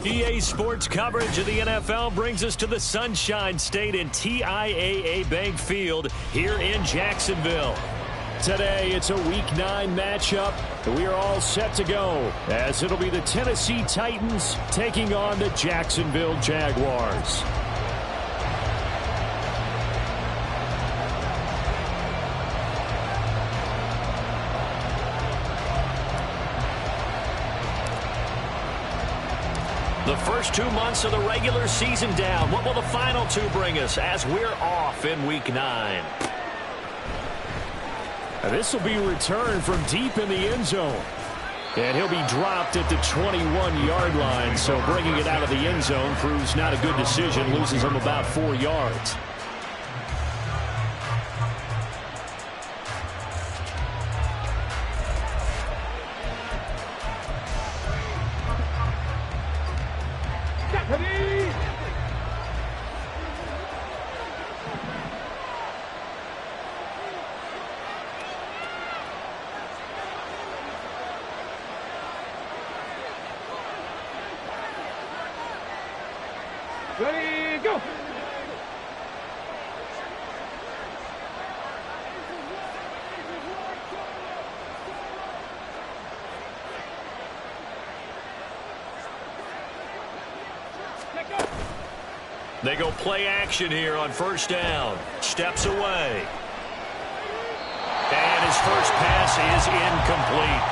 EA Sports coverage of the NFL brings us to the Sunshine State and TIAA Bank Field here in Jacksonville. Today, it's a Week 9 matchup. We are all set to go, as it'll be the Tennessee Titans taking on the Jacksonville Jaguars. The first 2 months of the regular season down. What will the final 2 bring us as we're off in Week 9? This will be returned from deep in the end zone. And he'll be dropped at the 21-yard line. So bringing it out of the end zone proves not a good decision. Loses him about 4 yards. Ready, go! They go play action here on first down. Steps away. And his first pass is incomplete.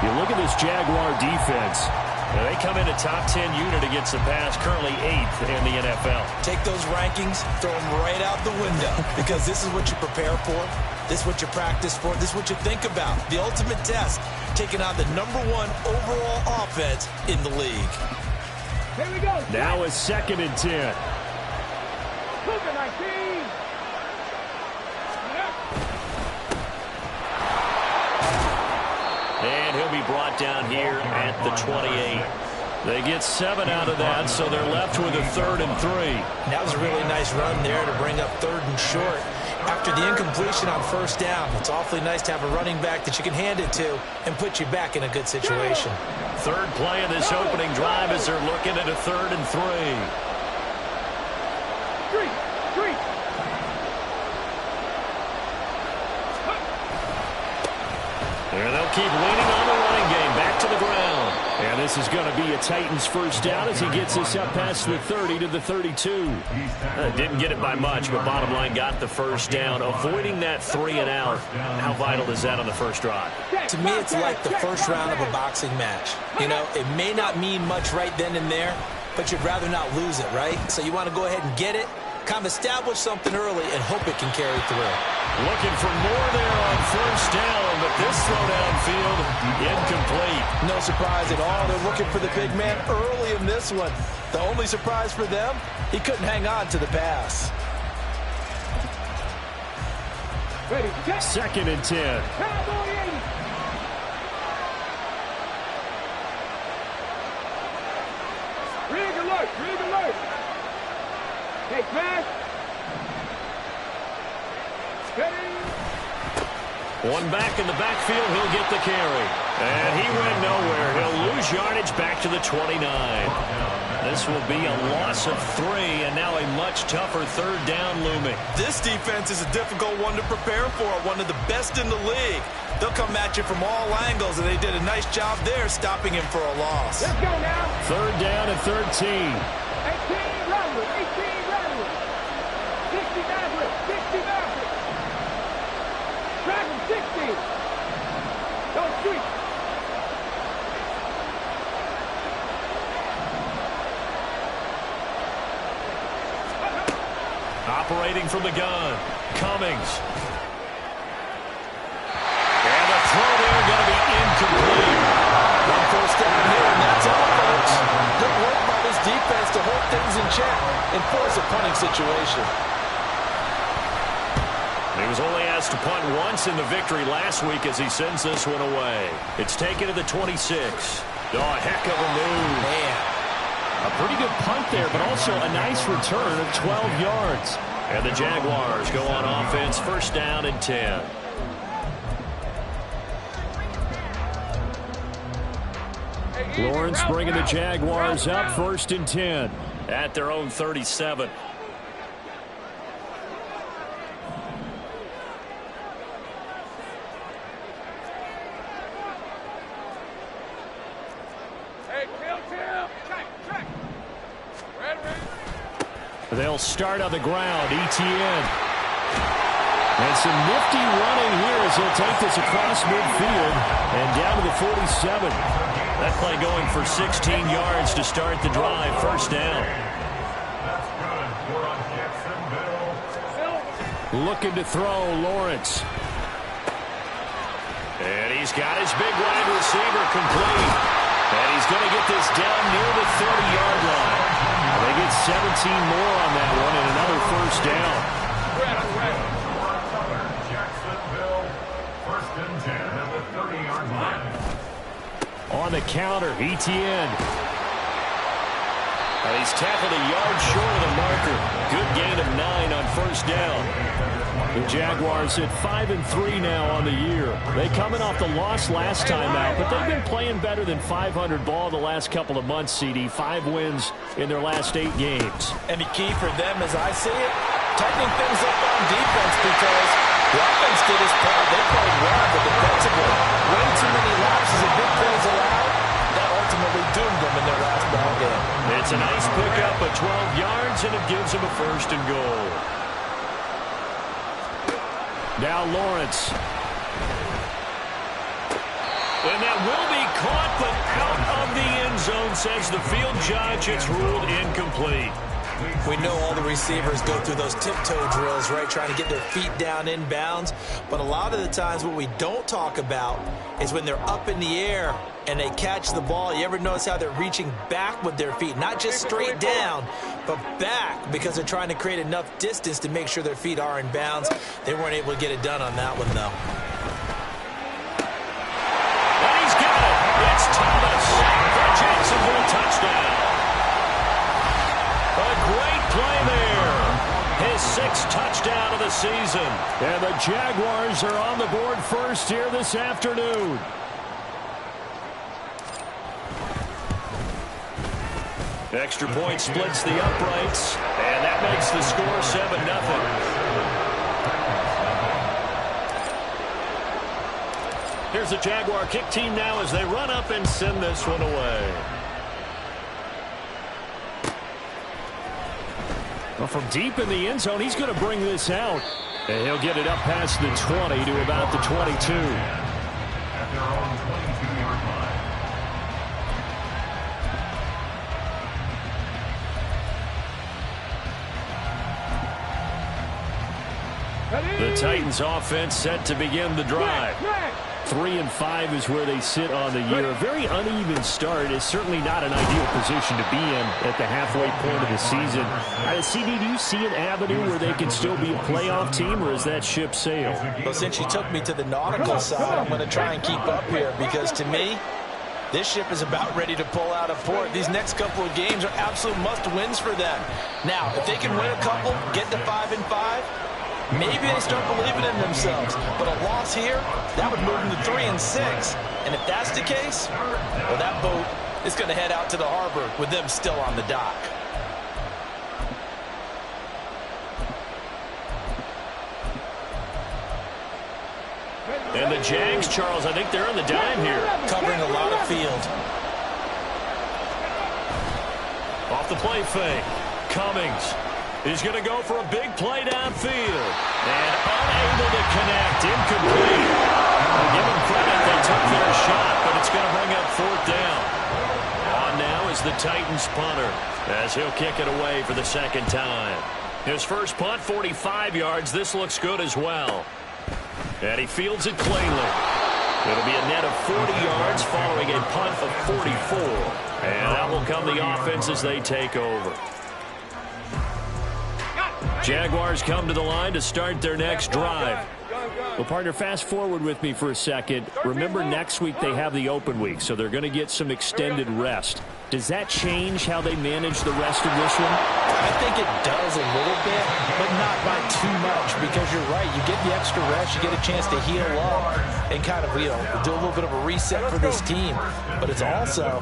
You look at this Jaguar defense. They come in a top 10 unit against the pass, currently 8th in the NFL. Take those rankings, throw them right out the window, because this is what you prepare for, this is what you practice for, this is what you think about. The ultimate test, taking on the #1 overall offense in the league. Here we go. Now it's 2nd and 10. Look at my team. And he'll be brought down here at the 28. They get 7 out of that, so they're left with a 3rd and 3. That was a really nice run there to bring up 3rd and short. After the incompletion on first down, it's awfully nice to have a running back that you can hand it to and put you back in a good situation. 3rd play of this opening drive as they're looking at a 3rd and 3. Three. And they'll keep leaning on the running game. Back to the ground. And this is going to be a Titans first down as he gets this up past the 30 to the 32. Didn't get it by much, but bottom line got the first down. Avoiding that 3 and out. How vital is that on the first drive? To me, it's like the first round of a boxing match. You know, it may not mean much right then and there, but you'd rather not lose it, right? So you want to go ahead and get it, kind of establish something early, and hope it can carry through. Looking for more there on first down, but this throw downfield, incomplete. No surprise at all. They're looking for the big man early in this one. The only surprise for them, he couldn't hang on to the pass. Ready, 2nd and 10. Cowboy 80. Rig alert. Hey, smash. One back in the backfield, he'll get the carry. And he went nowhere. He'll lose yardage back to the 29. This will be a loss of 3, and now a much tougher 3rd down looming. This defense is a difficult one to prepare for, one of the best in the league. They'll come at you from all angles, and they did a nice job there stopping him for a loss. Let's go now. 3rd down and 13. 18, run with 60 backward. Track him, 60. Don't shoot. Operating from the gun, Cummings. And the throw there going to be incomplete. One first down here, and that's all, folks. Good work by this defense to hold things in check and force a punting situation. He was only asked to punt once in the victory last week as he sends this one away. It's taken to the 26. Oh, a heck of a move. Man. A pretty good punt there, but also a nice return of 12 yards. And the Jaguars go on offense, first down and 10. Hey, Lawrence bringing the Jaguars up 1st and 10 at their own 37. They'll start on the ground. ETN. And some nifty running here as he'll take this across midfield and down to the 47. That play going for 16 yards to start the drive. 1st down. Looking to throw, Lawrence. And he's got his big wide receiver complete. And he's going to get this down near the 30-yard line. They get 17 more on that one and another 1st down. On the counter, ETN. And he's tackled a yard short of the marker. Good gain of 9 on 1st down. The Jaguars at 5-3 now on the year. They coming off the loss last time out, but they've been playing better than 500 ball the last couple of months, CD. 5 wins in their last 8 games. And the key for them, as I see it, tightening things up on defense, because the offense did its part. They played well, but defensively, way too many lapses of big plays allowed. That ultimately doomed them in their last ball game. It's a nice pickup of 12 yards, and it gives them a 1st and goal. Now Lawrence. And that will be caught, but out of the end zone, says the field judge. It's ruled incomplete. We know all the receivers go through those tiptoe drills, right, trying to get their feet down in bounds. But a lot of the times what we don't talk about is when they're up in the air and they catch the ball. You ever notice how they're reaching back with their feet? Not just straight down, but back, because they're trying to create enough distance to make sure their feet are in bounds. They weren't able to get it done on that one, though. And he's got it. It's Thomas for Jacksonville touchdown. A great play there. His 6th touchdown of the season. And the Jaguars are on the board first here this afternoon. Extra point splits the uprights, and that makes the score 7-0. Here's the Jaguar kick team now as they run up and send this one away. Well, from deep in the end zone, he's going to bring this out. And he'll get it up past the 20 to about the 22. The Titans offense set to begin the drive. 3-5 is where they sit on the year. A very uneven start is certainly not an ideal position to be in at the halfway point of the season. CD, do you see an avenue where they can still be a playoff team, or is that ship sailed? Well, since you took me to the nautical side, I'm going to try and keep up here, because to me, this ship is about ready to pull out of port. These next couple of games are absolute must-wins for them. Now, if they can win a couple, get to 5-5, maybe they start believing in themselves. But a loss here, that would move them to 3-6. And if that's the case, well, that boat is going to head out to the harbor with them still on the dock. And the Jags, Charles, I think they're on the dime here. Covering a lot of field. Off the play fake. Cummings. He's going to go for a big play downfield. And unable to connect. Incomplete. I'll give them credit. They took their shot, but it's going to bring up 4th down. On now is the Titans punter, as he'll kick it away for the 2nd time. His first punt, 45 yards. This looks good as well. And he fields it cleanly. It'll be a net of 40 yards following a punt of 44. And that will come the offense as they take over. Jaguars come to the line to start their next drive. Well, partner, fast forward with me for a second. Remember, next week they have the open week, so they're going to get some extended rest. Does that change how they manage the rest of this one? I think it does a little bit, but not by too much, because you're right. You get the extra rest. You get a chance to heal up and kind of, do a little bit of a reset for this team. But it's also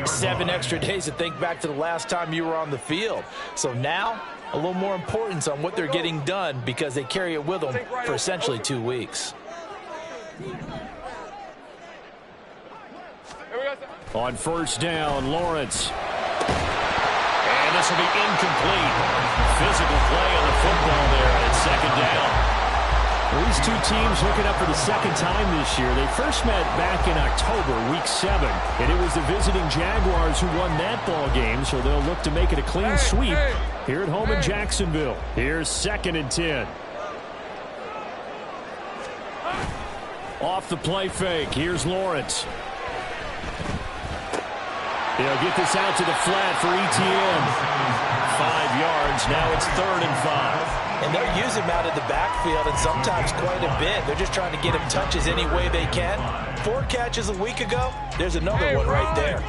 7 extra days to think back to the last time you were on the field. So now, a little more importance on what they're getting done because they carry it with them for essentially 2 weeks. On first down, Lawrence. And this will be incomplete. Physical play on the football there at second down. Well, these two teams hooking up for the second time this year. They first met back in October, week 7. And it was the visiting Jaguars who won that ball game, so they'll look to make it a clean sweep here at home in Jacksonville. Here's 2nd and 10. Off the play fake, here's Lawrence. They'll get this out to the flat for Etienne. 5 yards. Now it's 3rd and 5. And they'll use him out of the backfield, and sometimes quite a bit. They're just trying to get him touches any way they can. 4 catches a week ago. There's another one right there.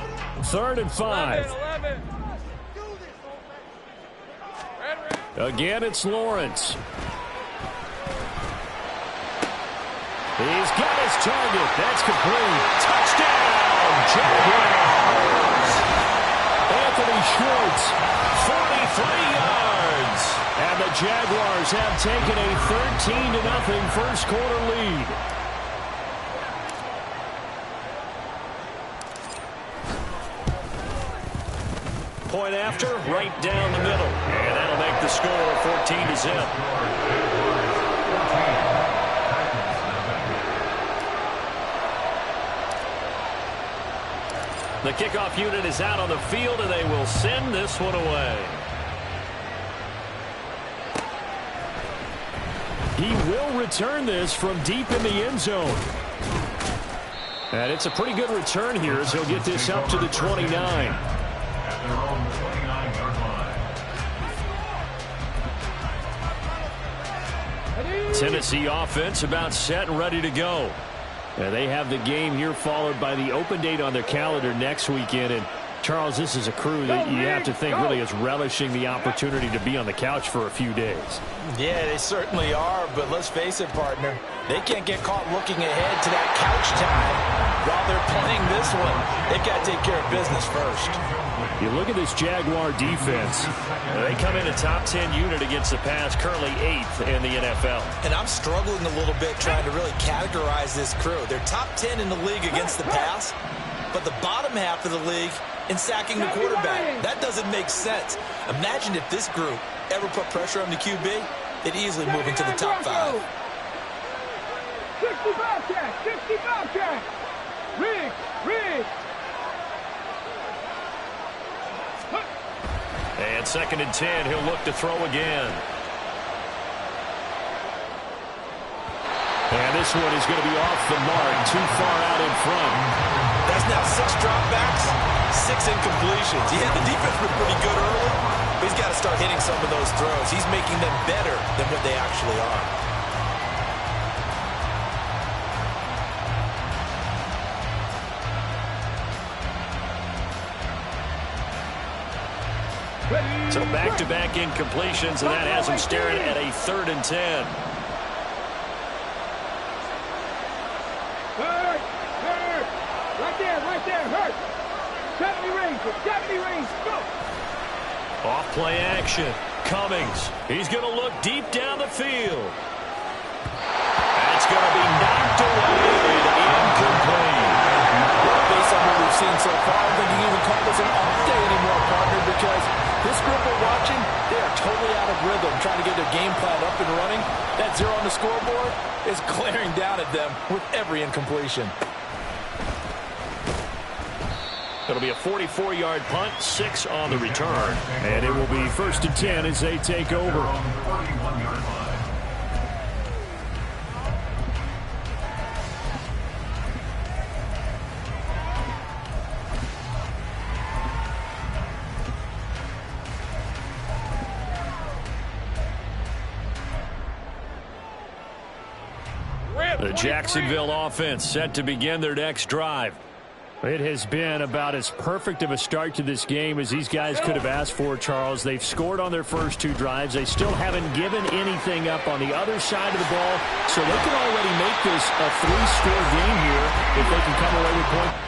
3rd and 5. Again, it's Lawrence. He's got his target. That's complete. Touchdown, Jaguars. Anthony Schwartz, 43 yards. And the Jaguars have taken a 13-0 first quarter lead. Point after, right down the middle. And that'll make the score 14-0. The kickoff unit is out on the field, and they will send this one away. He will return this from deep in the end zone. And it's a pretty good return here as he'll get this up to the 29. Tennessee offense about set and ready to go. They have the game here followed by the open date on their calendar next weekend. And, Charles, this is a crew that you have to think really is relishing the opportunity to be on the couch for a few days. Yeah, they certainly are. But let's face it, partner, they can't get caught looking ahead to that couch time while they're playing this one. They've got to take care of business first. You look at this Jaguar defense. They come in a top 10 unit against the pass, currently 8th in the NFL. And I'm struggling a little bit trying to really categorize this crew. They're top 10 in the league against the pass, but the bottom half of the league in sacking the quarterback. That doesn't make sense. Imagine if this group ever put pressure on the QB, they'd easily move into the top 5. 65 catch, 65 catch. Riggs. And 2nd and 10, he'll look to throw again. And this one is going to be off the mark, too far out in front. That's now 6 dropbacks, 6 incompletions. Yeah, the defense was pretty good early, but he's got to start hitting some of those throws. He's making them better than what they actually are. So back-to-back incompletions, and that has him staring at a 3rd and 10. Hurt. Right there, hurt. 70 range, go. Off play action. Cummings. He's going to look deep down the field. That's going to be knocked away and incomplete. Well, based on what we've seen so far, I think you can even call this an off day anymore, partner, because this group we're watching, they are totally out of rhythm, trying to get their game plan up and running. That 0 on the scoreboard is glaring down at them with every incompletion. It'll be a 44-yard punt, 6 on the return. And it will be 1st and 10 as they take over. The Jacksonville offense set to begin their next drive. It has been about as perfect of a start to this game as these guys could have asked for, Charles. They've scored on their first 2 drives. They still haven't given anything up on the other side of the ball, so they can already make this a 3-score game here if they can come away with points.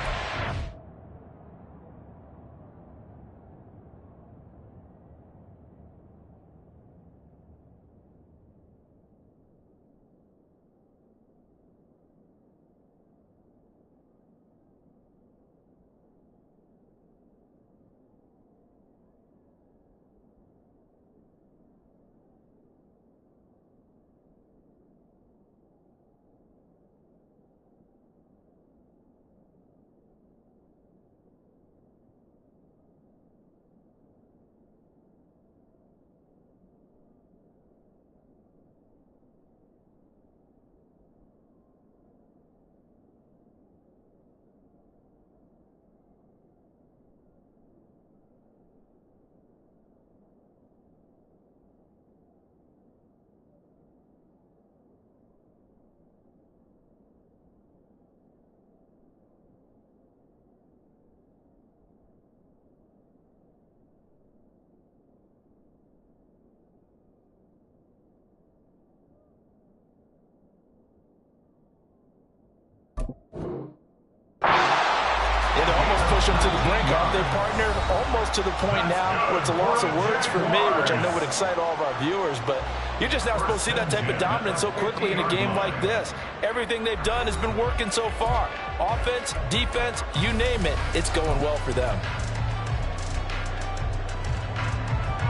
Push them to the brink, aren't they, partner? Almost to the point now where it's a loss of words for me, which I know would excite all of our viewers, but you're just not supposed to see that type of dominance so quickly in a game like this. Everything they've done has been working so far. Offense, defense, you name it, it's going well for them.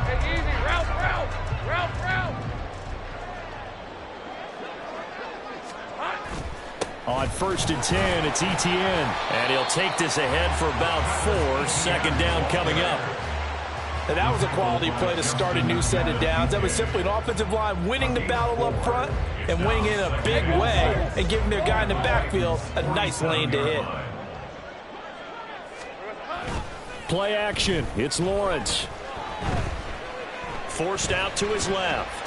Hey, easy, route. On 1st and 10, it's Etienne. And he'll take this ahead for about 4. Second down coming up. And that was a quality play to start a new set of downs. That was simply an offensive line winning the battle up front and winning in a big way and giving their guy in the backfield a nice lane to hit. Play action. It's Lawrence. Forced out to his left.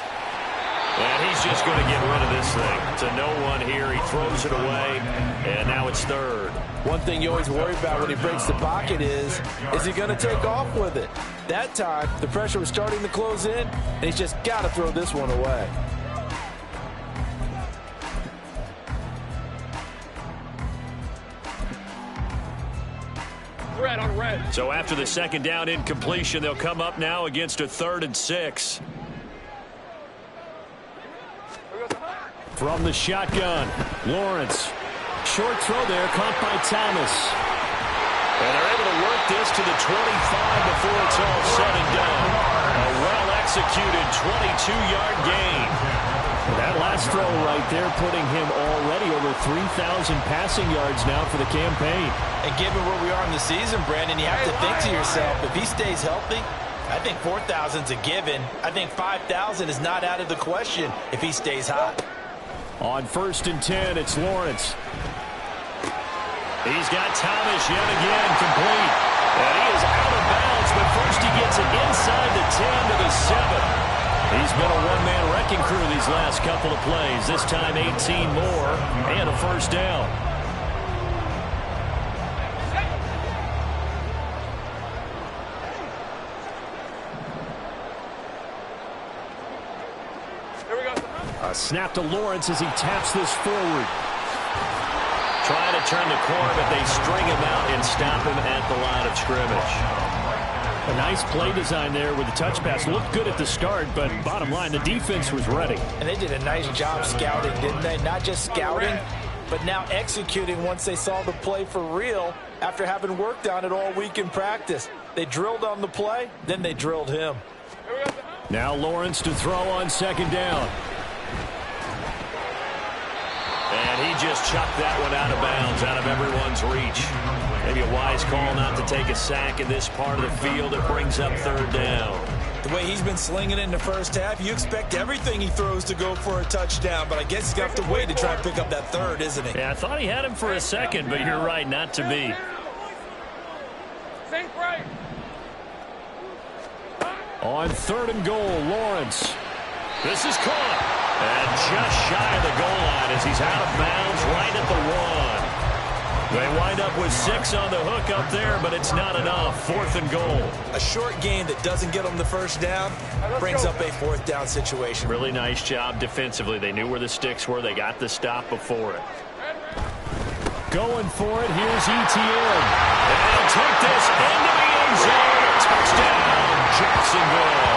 And he's just going to get rid of this thing. To no one here. He throws it away, and now it's 3rd. One thing you always worry about when he breaks the pocket is he going to take off with it? That time, the pressure was starting to close in, and he's just got to throw this one away. So after the second down incompletion, they'll come up now against a 3rd and 6. From the shotgun, Lawrence. Short throw there, caught by Thomas. And they're able to work this to the 25 before it's all said and done. A well-executed 22-yard gain. That last throw right there putting him already over 3,000 passing yards now for the campaign. And given where we are in the season, Brandon, you have to think to yourself, if he stays healthy, I think 4,000's a given. I think 5,000 is not out of the question if he stays hot. On 1st and 10, it's Lawrence. He's got Thomas yet again complete. And he is out of bounds, but first he gets it inside the 10 to the 7. He's been a one-man wrecking crew these last couple of plays. This time 18 more and a first down. A snap to Lawrence as he taps this forward. Trying to turn the corner, but they string him out and stop him at the line of scrimmage. A nice play design there with the touch pass. Looked good at the start, but bottom line, the defense was ready. And they did a nice job scouting, didn't they? Not just scouting, but now executing once they saw the play for real after having worked on it all week in practice. They drilled on the play, then they drilled him. Now Lawrence to throw on 2nd down. And he just chucked that one out of bounds, out of everyone's reach. Maybe a wise call not to take a sack in this part of the field. It brings up 3rd down. The way he's been slinging it in the first half, you expect everything he throws to go for a touchdown, but I guess he's going to have to wait to try and pick up that 3rd, isn't he? Yeah, I thought he had him for a second, but you're right, not to be. Think right. On 3rd and goal, Lawrence. This is caught. And just shy of the goal line as he's out of bounds right at the 1. They wind up with 6 on the hook up there, but it's not enough. 4th and goal. A short game that doesn't get them the first down brings up a 4th down situation. Really nice job defensively. They knew where the sticks were. They got the stop before it. Going for it. Here's Etienne. And he'll take this into the end zone. Touchdown, Jacksonville.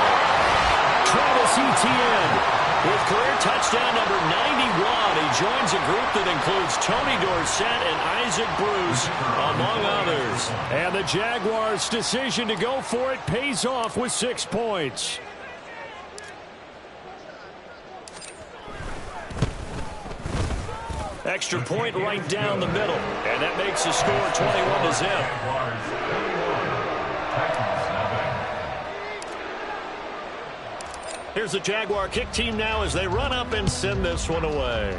Travis Etienne. With career touchdown number 91, he joins a group that includes Tony Dorsett and Isaac Bruce, among others. And the Jaguars' decision to go for it pays off with 6 points. Extra point right down the middle, and that makes the score 21-0. Here's the Jaguar kick team now as they run up and send this one away.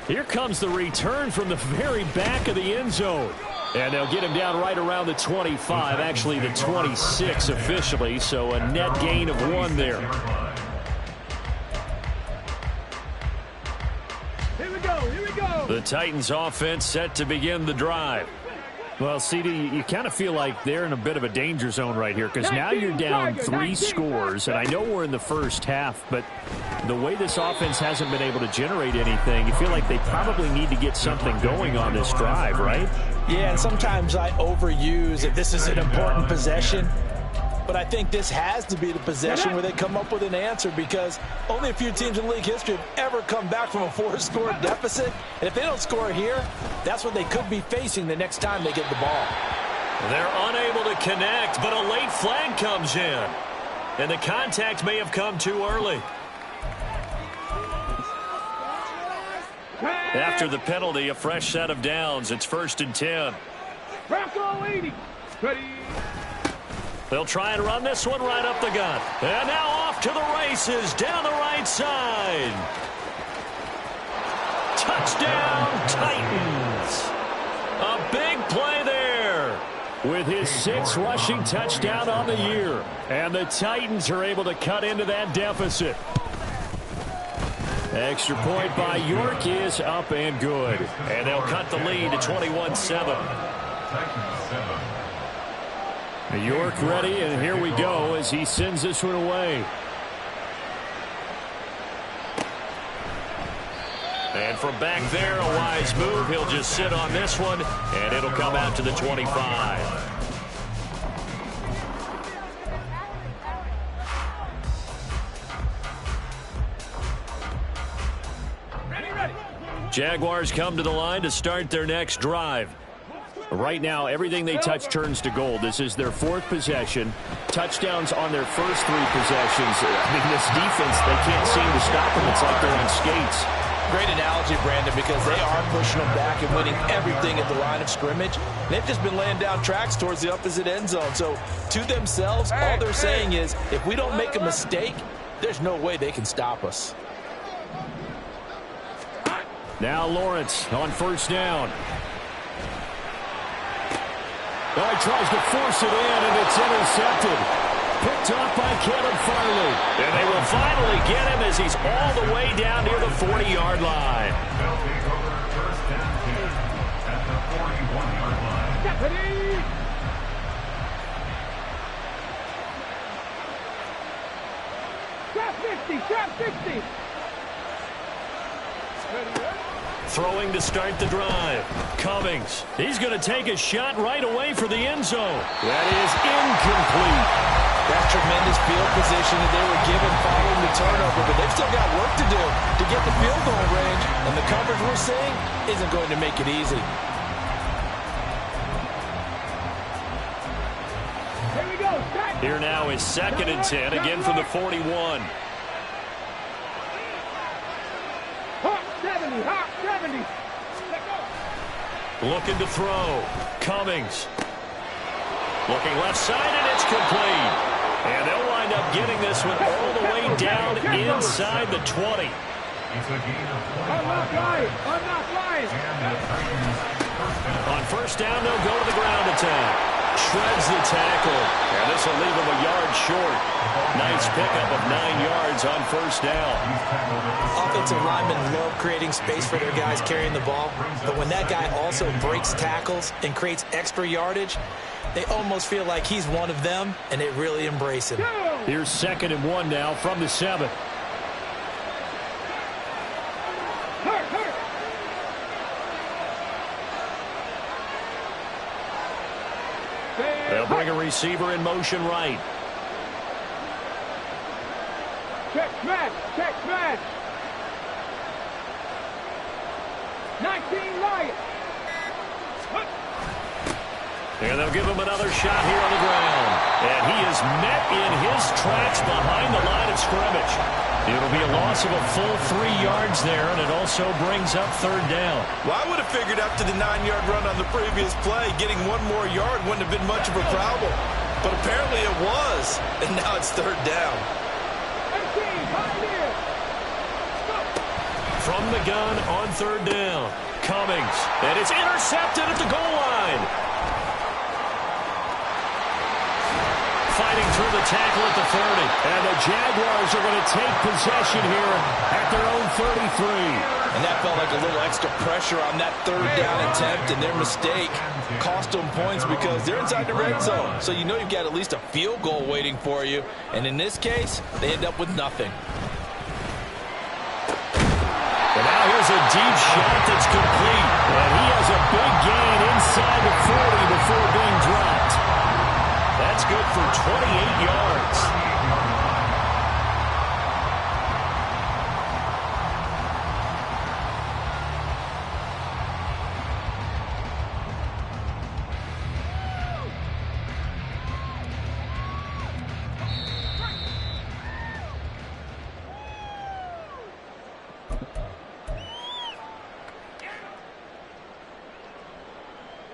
Here comes the return from the very back of the end zone. And they'll get him down right around the 25, actually the 26 officially, so a net gain of 1 there. Here we go. The Titans offense set to begin the drive. Well, CD, you kind of feel like they're in a bit of a danger zone right here because now you're down 3 scores, and I know we're in the first half, but the way this offense hasn't been able to generate anything, you feel like they probably need to get something going on this drive, right? Yeah, and sometimes I overuse if this is an important possession. But I think this has to be the possession where they come up with an answer because only a few teams in league history have ever come back from a 4-score deficit. And if they don't score here, that's what they could be facing the next time they get the ball. They're unable to connect, but a late flag comes in. And the contact may have come too early. After the penalty, a fresh set of downs. It's 1st and 10. Bronco 80. Ready. They'll try and run this one right up the gut. And now off to the races down the right side. Touchdown, Titans. A big play there. With his 6th rushing touchdown on the year. And the Titans are able to cut into that deficit. Extra point by York is up and good. And they'll cut the lead to 21-7. York ready, and here we go as he sends this one away. And from back there, a wise move. He'll just sit on this one, and it'll come out to the 25. Jaguars come to the line to start their next drive. Right now, everything they touch turns to gold. This is their 4th possession. Touchdowns on their first 3 possessions. I mean, this defense, they can't seem to stop them. It's like they're on skates. Great analogy, Brandon, because they are pushing them back and winning everything at the line of scrimmage. They've just been laying down tracks towards the opposite end zone. So, to themselves, all they're saying is, if we don't make a mistake, there's no way they can stop us. Now Lawrence on 1st down. Oh, he tries to force it in, and it's intercepted. Picked off by Caleb Farley. And they will finally get him as he's all the way down near the 40-yard line. Deputy. Trap 60. Throwing to start the drive. Cummings. He's going to take a shot right away for the end zone. That is incomplete. That's tremendous field position that they were given following the turnover, but they've still got work to do to get the field goal range, and the coverage we're seeing isn't going to make it easy. Here we go. Here now is 2nd and 10, again from the 41. Hot 70. Looking to throw. Cummings. Looking left side, and it's complete. And they'll wind up getting this one all the way down inside the 20. I'm not lying. On 1st down, they'll go to the ground attack. shreds the tackle. And this will leave him a yard short. Nice pickup of 9 yards on first down. Offensive linemen love creating space for their guys carrying the ball. But when that guy also breaks tackles and creates extra yardage, they almost feel like he's one of them, and they really embrace him. Here's 2nd and 1 now from the 7. They'll bring a receiver in motion right. Check smash, check smash. 19 Lions. And they'll give him another shot here on the ground. And he is met in his tracks behind the line of scrimmage. It'll be a loss of a full 3 yards there, and it also brings up 3rd down. Well, I would have figured after the 9-yard run on the previous play, getting 1 more yard wouldn't have been much of a problem. But apparently it was, and now it's 3rd down. From the gun on 3rd down, Cummings, and it's intercepted at the goal line. Fighting through the tackle at the 30. And the Jaguars are going to take possession here at their own 33. And that felt like a little extra pressure on that 3rd down attempt, and their mistake cost them points because they're inside the red zone. So you know you've got at least a field goal waiting for you. And in this case, they end up with nothing. And now here's a deep shot that's complete. And he has a big gain inside the 40 before being dropped. That's good for 28 yards.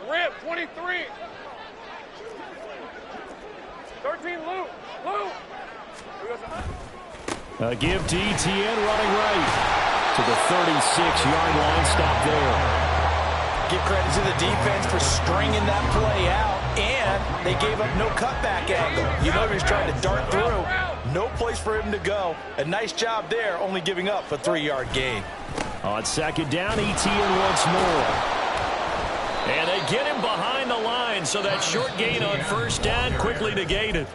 Rip, 23. 13, Luke. A give to Etienne running right to the 36-yard line. Stop there. Give credit to the defense for stringing that play out, and they gave up no cutback angle. You know he was trying to dart through. No place for him to go. A nice job there, only giving up a 3-yard gain. On 2nd down, Etienne once more. And they get him behind the line, so that short gain on 1st down quickly negated.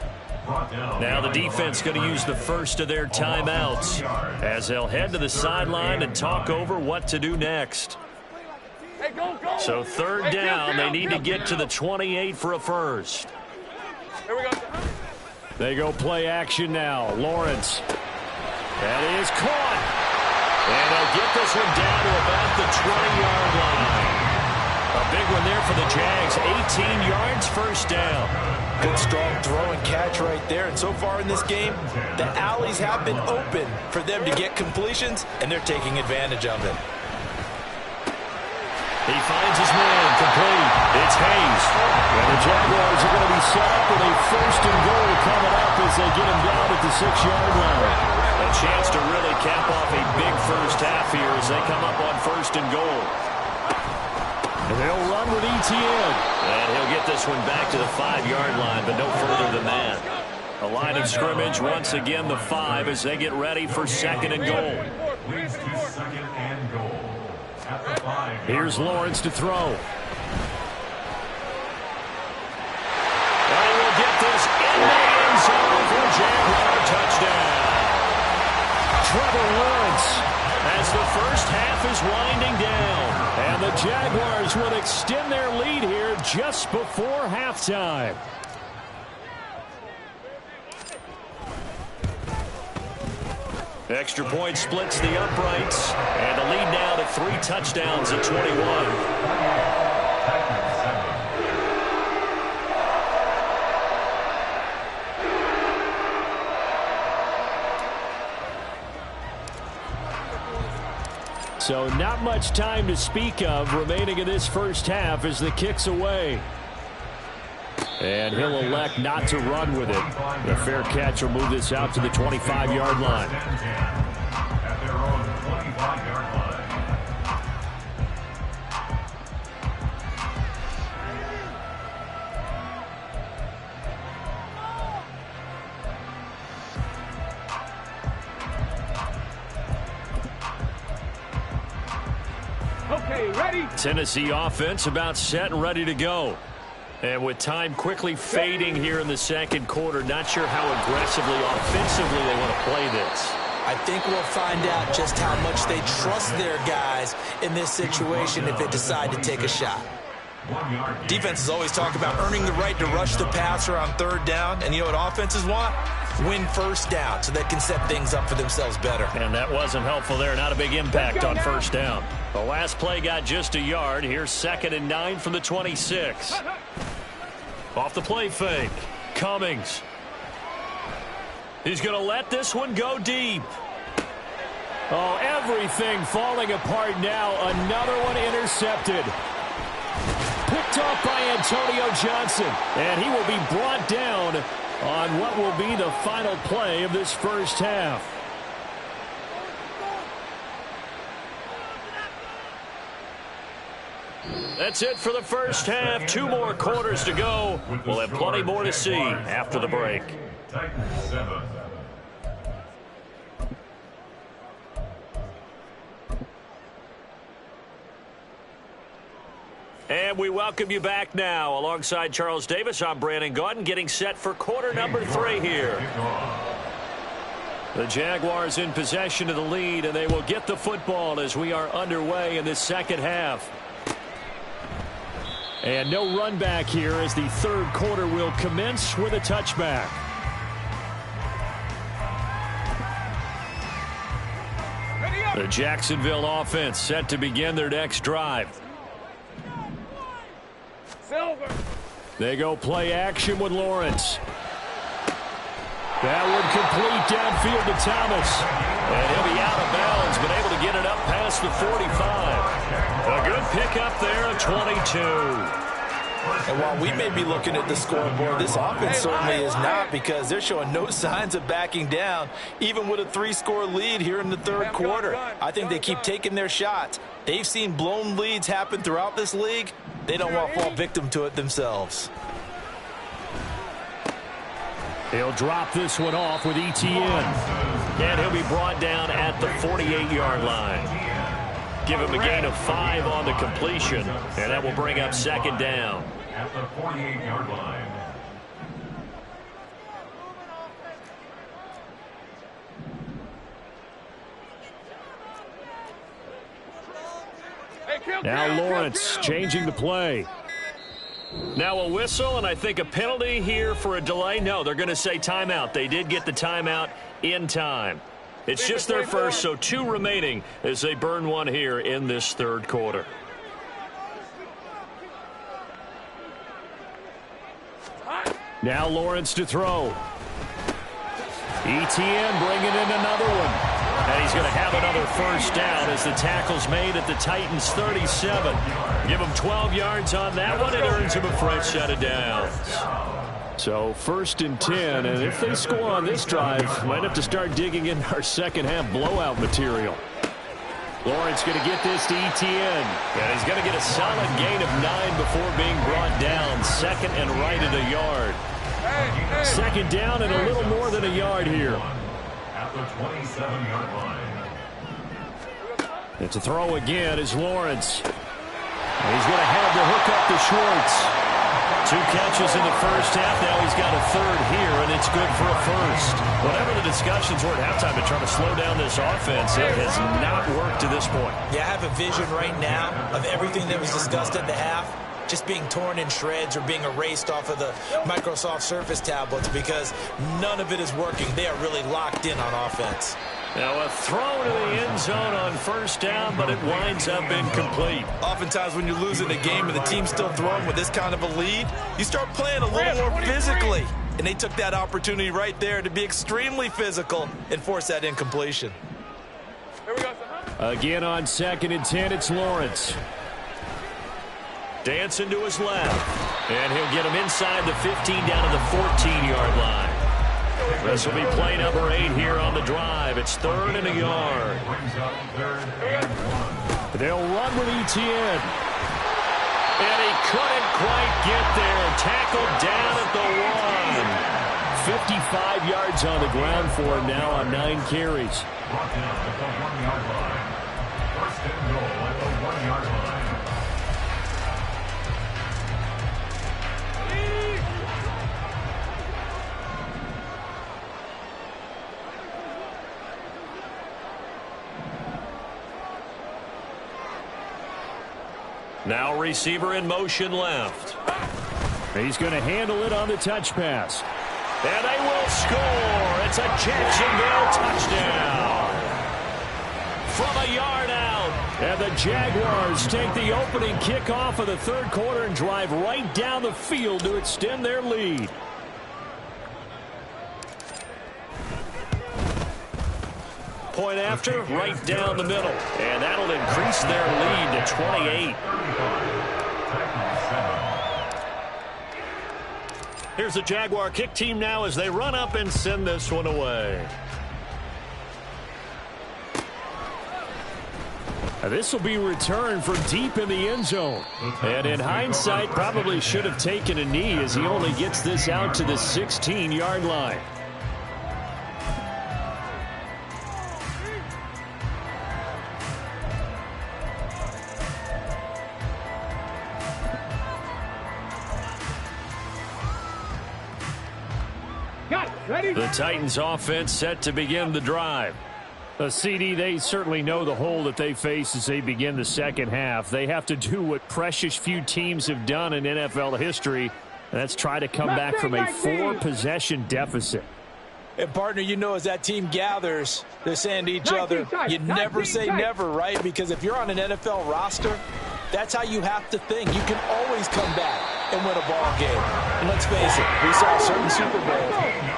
Now the defense going to use the first of their timeouts as they'll head to the sideline and talk over what to do next. So 3rd down, they need to get to the 28 for a first. Here we go. They go play action now. Lawrence. That is caught. And they'll get this one down to about the 20-yard line. A big one there for the Jags. 18 yards, 1st down. Good strong throw and catch right there. And so far in this game, the alleys have been open for them to get completions, and they're taking advantage of it. He finds his man, complete. It's Hayes. And the Jaguars are going to be set up with a 1st and goal coming up as they get him down at the 6-yard line. A chance to really cap off a big first half here as they come up on 1st and goal. And they'll run with Etienne. And he'll get this one back to the 5-yard line, but no further than that. A line of scrimmage, once again the 5 as they get ready for 2nd and goal. Here's Lawrence to throw. And he will get this in the end zone for a Jaguar touchdown. Trevor Lawrence. As the first half is winding down. And the Jaguars would extend their lead here just before halftime. Extra point splits the uprights. And the lead now to 3 touchdowns at 21. So not much time to speak of remaining in this first half as the kick's away. And he'll elect not to run with it. The fair catch will move this out to the 25-yard line. At their own 25-yard line. Okay, ready? Tennessee offense about set and ready to go. And with time quickly fading here in the second quarter, not sure how aggressively, offensively they want to play this. I think we'll find out just how much they trust their guys in this situation if they decide to take a shot. Defenses always talk about earning the right to rush the passer on third down. And you know what offenses want? Win first down so they can set things up for themselves better. And that wasn't helpful there. Not a big impact on first down. The last play got just a yard. Here's 2nd and 9 from the 26. Off the play fake. Cummings. He's going to let this one go deep. Oh, everything falling apart now. Another one intercepted. Picked off by Antonio Johnson. And he will be brought down on what will be the final play of this first half. That's it for the first half. 2 more quarters to go. We'll have plenty more to see after the break. Titans 7. And we welcome you back now. Alongside Charles Davis, I'm Brandon Gaudin, getting set for quarter number 3 here. The Jaguars in possession of the lead, and they will get the football as we are underway in this second half. And no run back here as the third quarter will commence with a touchback. The Jacksonville offense set to begin their next drive. They go play action with Lawrence. That would complete downfield to Thomas. And he'll be out of bounds, but able to get it up past the 45. A good pickup there of 22. And while we may be looking at the scoreboard, this offense certainly is not, because they're showing no signs of backing down, even with a 3-score lead here in the third quarter. I think they keep taking their shots. They've seen blown leads happen throughout this league. They don't want to fall victim to it themselves. He'll drop this one off with ETN. And he'll be brought down at the 48-yard line. Give him a gain of 5 on the completion, and that will bring up 2nd down. At the 48-yard line. Now Lawrence changing the play. Now a whistle, and I think a penalty here for a delay. No, they're going to say timeout. They did get the timeout in time. It's just their first, so 2 remaining as they burn one here in this third quarter. Now Lawrence to throw. ETN bringing in another one. And he's going to have another first down as the tackle's made at the Titans' 37. Give him 12 yards on that one. It earns him a fresh set of downs. So 1st and 10, and if they score on this drive, might have to start digging in our second half blowout material. Lawrence going to get this to ETN. And he's going to get a solid gain of 9 before being brought down. 2nd and right at a yard. 2nd down and a little more than a yard here. At the 27-yard line. It's a throw again as Lawrence. And he's going to have to hook up to Schwartz. 2 catches in the first half. Now he's got a 3rd here, and it's good for a first. Whatever the discussions were at halftime to try to slow down this offense, it has not worked to this point. Yeah, I have a vision right now of everything that was discussed at the half just being torn in shreds or being erased off of the Microsoft Surface tablets, because none of it is working. They are really locked in on offense. Now a throw to the end zone on first down, but it winds up incomplete. Oftentimes when you're losing a game and the team's still throwing with this kind of a lead, you start playing a little more physically. And they took that opportunity right there to be extremely physical and force that incompletion. Again on 2nd and 10, it's Lawrence. Dancing to his left. And he'll get him inside the 15 down to the 14-yard line. This will be play number 8 here on the drive. It's 3rd and a yard. They'll run with ETN. And he couldn't quite get there. Tackled down at the 1. 55 yards on the ground for him now on 9 carries. Brought down at the 1-yard line. 1st and goal at the 1-yard line. Now receiver in motion left. He's going to handle it on the touch pass. And they will score. It's a Jacksonville touchdown. From a yard out. And the Jaguars take the opening kickoff of the third quarter and drive right down the field to extend their lead. Point after, right down the middle. And that'll increase their lead to 28. Here's the Jaguar kick team now as they run up and send this one away. This will be returned from deep in the end zone. And in hindsight, probably should have taken a knee as he only gets this out to the 16-yard line. The Titans offense set to begin the drive. CD, they certainly know the hole that they face as they begin the second half. They have to do what precious few teams have done in NFL history, and that's try to come back from a 4-possession deficit. And, partner, you know, as that team gathers, they're saying to each other, you never say never, right? Because if you're on an NFL roster, that's how you have to think. You can always come back and win a ball game. And let's face it, we saw a certain Super Bowl,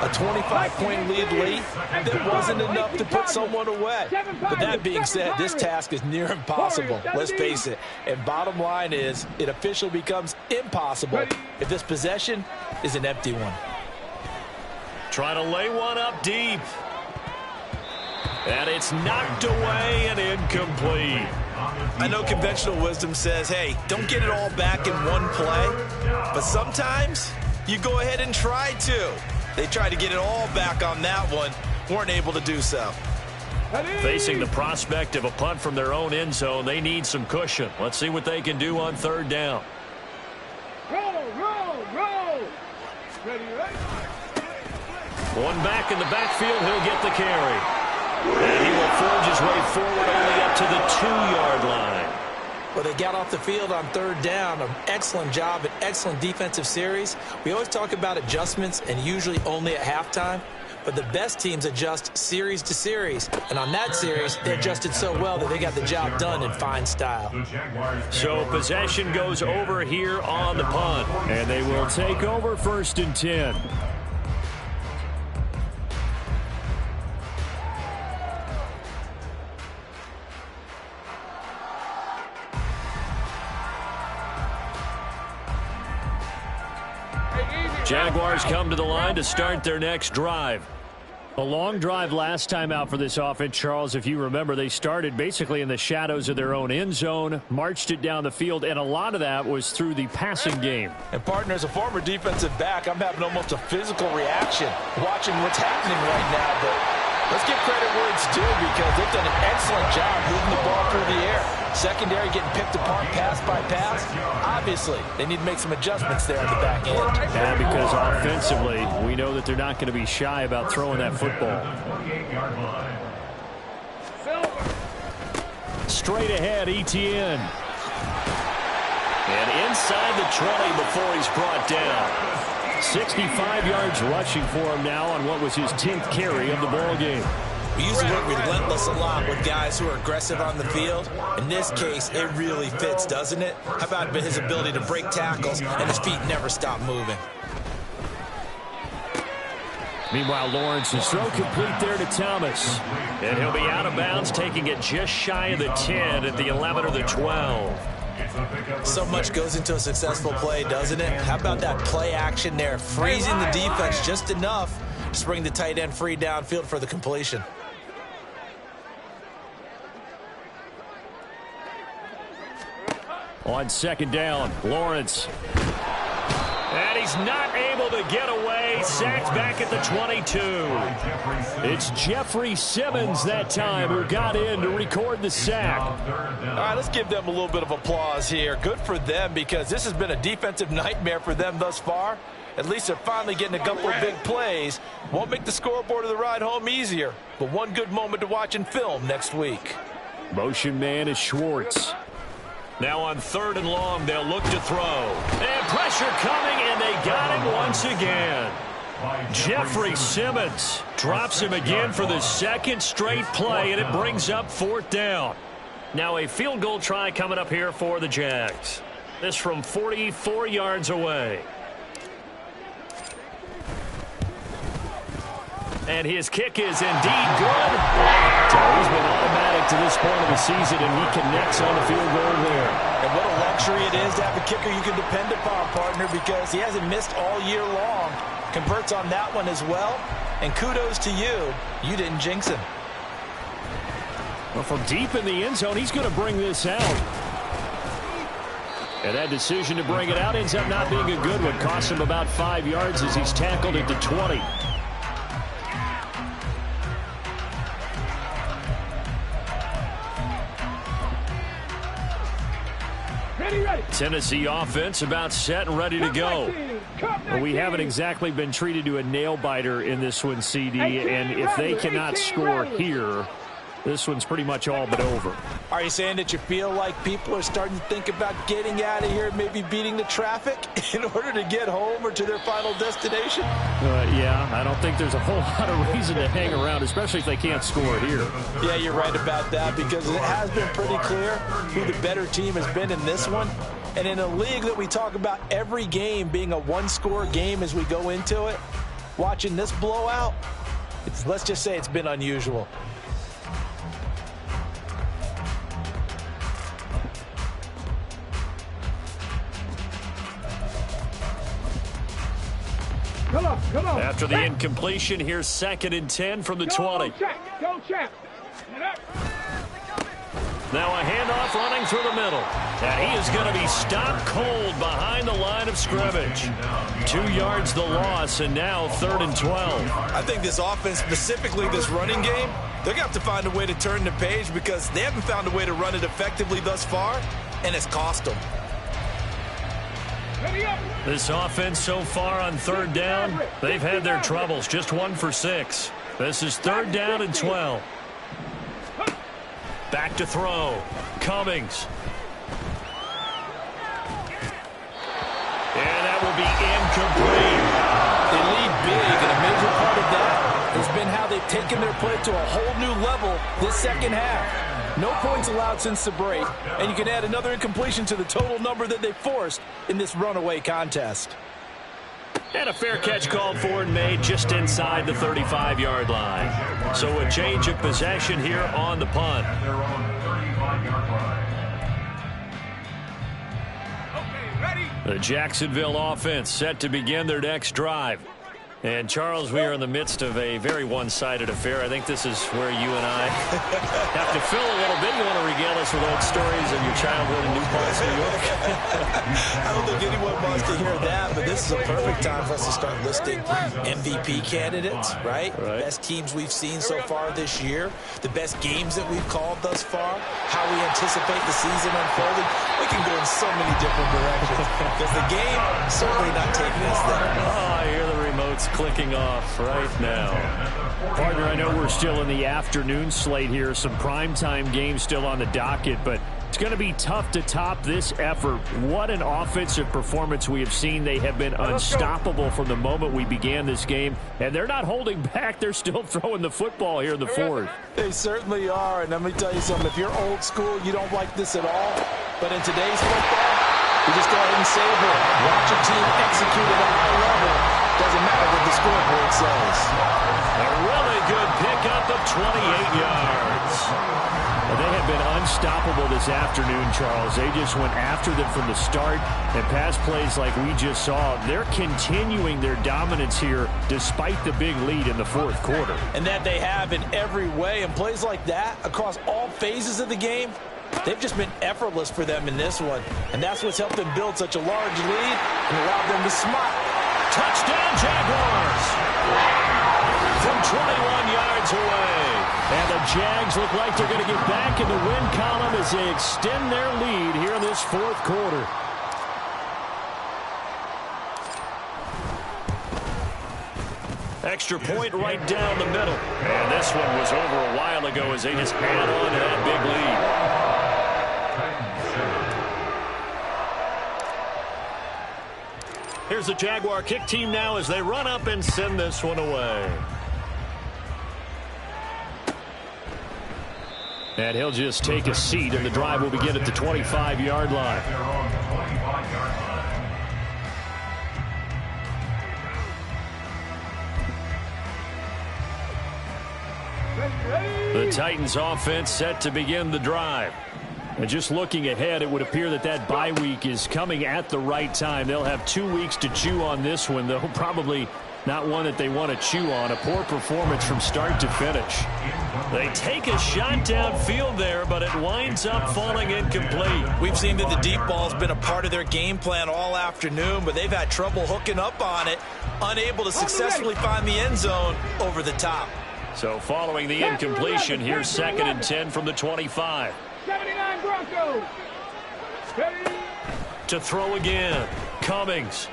a 25-point lead late that wasn't enough to put someone away. But that being said, this task is near impossible. Let's face it. And bottom line is, it officially becomes impossible if this possession is an empty one. Trying to lay one up deep. And it's knocked away and incomplete. I know conventional wisdom says, hey, don't get it all back in one play. But sometimes you go ahead and try to. They tried to get it all back on that one. Weren't able to do so. Facing the prospect of a punt from their own end zone, they need some cushion. Let's see what they can do on third down. Roll. Ready. One back in the backfield, he'll get the carry. And he will forge his way forward only up to the 2-yard line. Well, they got off the field on third down. An excellent job, an excellent defensive series. We always talk about adjustments and usually only at halftime. But the best teams adjust series to series. And on that series, they adjusted so well that they got the job done in fine style. So possession goes over here on the punt. And they will take over 1st and 10. Jaguars come to the line to start their next drive. A long drive last time out for this offense, Charles. If you remember, they started basically in the shadows of their own end zone, marched it down the field, and a lot of that was through the passing game. And, partner, as a former defensive back, I'm having almost a physical reaction watching what's happening right now. But let's give credit where it's due because they've done an excellent job moving the ball through the air. Secondary getting picked apart pass by pass. Obviously, they need to make some adjustments there on the back end. Yeah, because offensively, we know that they're not going to be shy about throwing that football. Straight ahead, ETN. And inside the 20 before he's brought down. 65 yards rushing for him now on what was his 10th carry of the ball game. We use the word relentless a lot with guys who are aggressive on the field. In this case, it really fits, doesn't it? How about his ability to break tackles and his feet never stop moving? Meanwhile, Lawrence's throw complete there to Thomas. And he'll be out of bounds, taking it just shy of the 10 at the 11 or the 12. So much goes into a successful play, doesn't it? How about that play action there, freezing the defense just enough to bring the tight end free downfield for the completion. On second down, Lawrence. And he's not able to get away. Sacked back at the 22. It's Jeffrey Simmons that time who got in to record the sack. All right, let's give them a little bit of applause here. Good for them because this has been a defensive nightmare for them thus far. At least they're finally getting a couple of big plays. Won't make the scoreboard of the ride home easier, but one good moment to watch in film next week. Motion man is Schwartz. Now on 3rd and long, they'll look to throw. And pressure coming, and they got him once again. Jeffrey Simmons drops him again for the 2nd straight play, and it brings up 4th down. Now a field goal try coming up here for the Jags. This from 44 yards away. And his kick is indeed good. So he's been automatic to this point of the season, and he connects on the field goal there. And what a luxury it is to have a kicker you can depend upon, partner, because he hasn't missed all year long. Converts on that one as well. And kudos to you. You didn't jinx him. Well, from deep in the end zone, he's going to bring this out. And that decision to bring it out ends up not being a good one. Costs him about 5 yards as he's tackled at the 20. Tennessee offense about set and ready to go. Well, we haven't exactly been treated to a nail-biter in this one, CD, and if they cannot score here, this one's pretty much all but over. Are you saying that you feel like people are starting to think about getting out of here, maybe beating the traffic in order to get home or to their final destination? Yeah, I don't think there's a whole lot of reason to hang around, especially if they can't score here. Yeah, you're right about that, because it has been pretty clear who the better team has been in this one. And in a league that we talk about every game being a one-score game as we go into it, watching this blowout, let's just say it's been unusual. Come on. After the incompletion, here's 2nd and 10 from the 20. Go, Champ. Now a handoff running through the middle. And he is going to be stopped cold behind the line of scrimmage. 2 yards the loss, and now 3rd and 12. I think this offense, specifically this running game, they're going to have to find a way to turn the page because they haven't found a way to run it effectively thus far, and it's cost them. This offense so far on 3rd down, they've had their troubles. Just 1 for 6. This is 3rd down and 12. Back to throw. Cummings. And that will be incomplete. They lead big, and a major part of that has been how they've taken their play to a whole new level this second half. No points allowed since the break, and you can add another incompletion to the total number that they forced in this runaway contest. And a fair catch called for and made just inside the 35-yard line. So a change of possession here on the punt. Their own 35-yard line. The Jacksonville offense set to begin their next drive. And, Charles, we are in the midst of a very one-sided affair. I think this is where you and I have to fill a little bit. You want to regale us with old stories of your childhood in New Paltz, New York? I don't think anyone wants to hear that, but this is a perfect time for us to start listing MVP candidates, right? Best teams we've seen so far this year, the best games that we've called thus far, how we anticipate the season unfolding. We can go in so many different directions because the game is certainly not taking us there. Oh, I hear the remote's clicking off right now. Partner, I know we're still in the afternoon slate here. Some primetime games still on the docket, but it's going to be tough to top this effort. What an offensive performance we have seen. They have been unstoppable from the moment we began this game, and they're not holding back. They're still throwing the football here in the 4th. They certainly are, and let me tell you something. If you're old school, you don't like this at all, but in today's football, you just go ahead and savor it. Watch your team execute at a high level. Doesn't matter what the scoreboard says. A really good pickup of 28 yards. Well, they have been unstoppable this afternoon, Charles. They just went after them from the start, and pass plays like we just saw. They're continuing their dominance here despite the big lead in the 4th quarter. And that they have in every way. And plays like that across all phases of the game, they've just been effortless for them in this one. And that's what's helped them build such a large lead and allowed them to smile. Touchdown, Jaguars! From 21 yards away. And the Jags look like they're going to get back in the win column as they extend their lead here in this 4th quarter. Extra point right down the middle. And this one was over a while ago as they just add on to that big lead. Here's the Jaguar kick team now as they run up and send this one away. And he'll just take a seat, and the drive will begin at the 25-yard line. Their own 25-yard line. The Titans offense set to begin the drive. And just looking ahead, it would appear that that bye week is coming at the right time. They'll have 2 weeks to chew on this one, though probably not one that they want to chew on. A poor performance from start to finish. They take a shot downfield there, but it winds up falling incomplete. We've seen that the deep ball has been a part of their game plan all afternoon, but they've had trouble hooking up on it, unable to successfully find the end zone over the top. So following the incompletion, here's 2nd and 10 from the 25. 79 Broncos. Ready? To throw again. Cummings.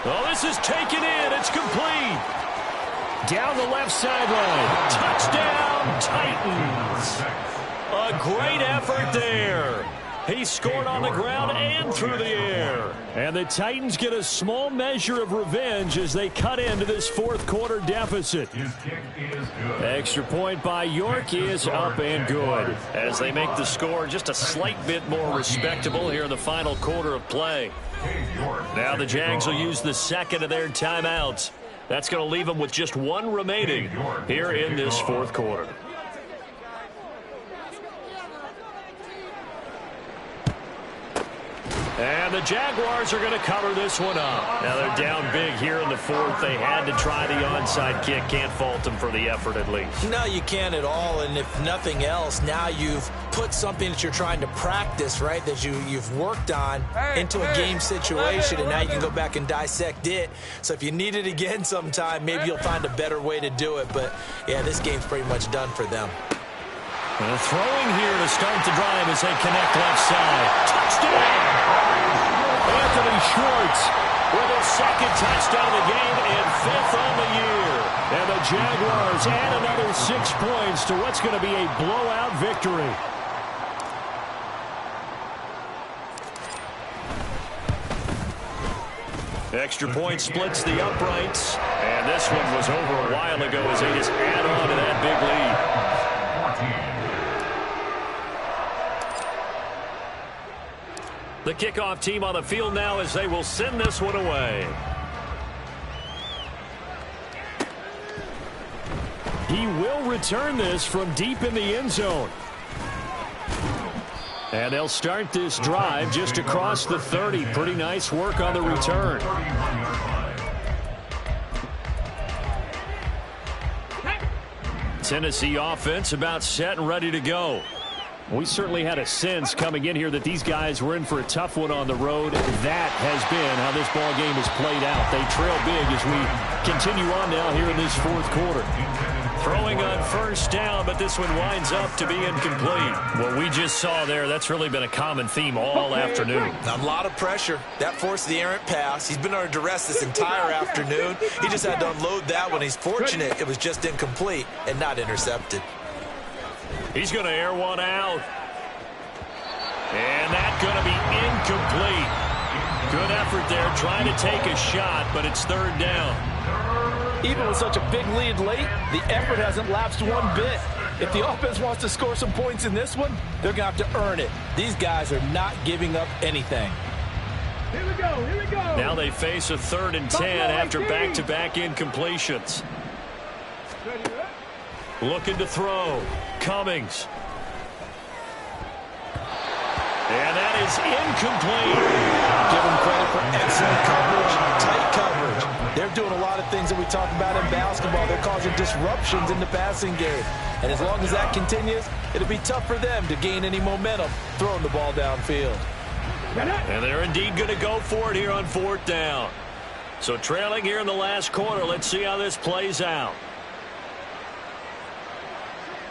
Oh, this is taken in. It's complete. Down the left sideline. Touchdown, Titans. A great effort there. He scored on the ground and through the air. And the Titans get a small measure of revenge as they cut into this fourth quarter deficit. His kick is good. Extra point by York is up and good as they make the score just a slight bit more respectable here in the final quarter of play. Now the Jags will use the second of their timeouts. That's going to leave them with just one remaining here in this fourth quarter. And the Jaguars are going to cover this one up. Now they're down big here in the fourth. They had to try the onside kick. Can't fault them for the effort at least. No, you can't at all. And if nothing else, now you've put something that you're trying to practice, right, that you've worked on into a game situation, and now you can go back and dissect it. So if you need it again sometime, maybe you'll find a better way to do it. But, yeah, this game's pretty much done for them. And throwing here to start the drive as they connect left side. Touchdown! Anthony Schwartz with his second touchdown of the game and 5th on the year. And the Jaguars add another 6 points to what's going to be a blowout victory. Extra point splits the uprights. And this one was over a while ago as they just add on to that big lead. The kickoff team on the field now as they will send this one away. He will return this from deep in the end zone. And they'll start this drive just across the 30. Pretty nice work on the return. Tennessee offense about set and ready to go. We certainly had a sense coming in here that these guys were in for a tough one on the road. That has been how this ball game has played out. They trail big as we continue on now here in this fourth quarter. Throwing on first down, but this one winds up to be incomplete. What we just saw there, that's really been a common theme all afternoon. A lot of pressure. That forced the errant pass. He's been under duress this entire afternoon. He just had to unload that one. He's fortunate it was just incomplete and not intercepted. He's going to air one out. And that's going to be incomplete. Good effort there trying to take a shot, but it's third down. Even with such a big lead late, the effort hasn't lapsed one bit. If the offense wants to score some points in this one, they're going to have to earn it. These guys are not giving up anything. Here we go, here we go. Now they face a 3rd and 10 after back-to-back incompletions. Looking to throw. Cummings. And that is incomplete. Give them credit for excellent coverage, tight coverage. They're doing a lot of things that we talk about in basketball. They're causing disruptions in the passing game. And as long as that continues, it'll be tough for them to gain any momentum throwing the ball downfield. And they're indeed going to go for it here on 4th down. So trailing here in the last quarter, let's see how this plays out.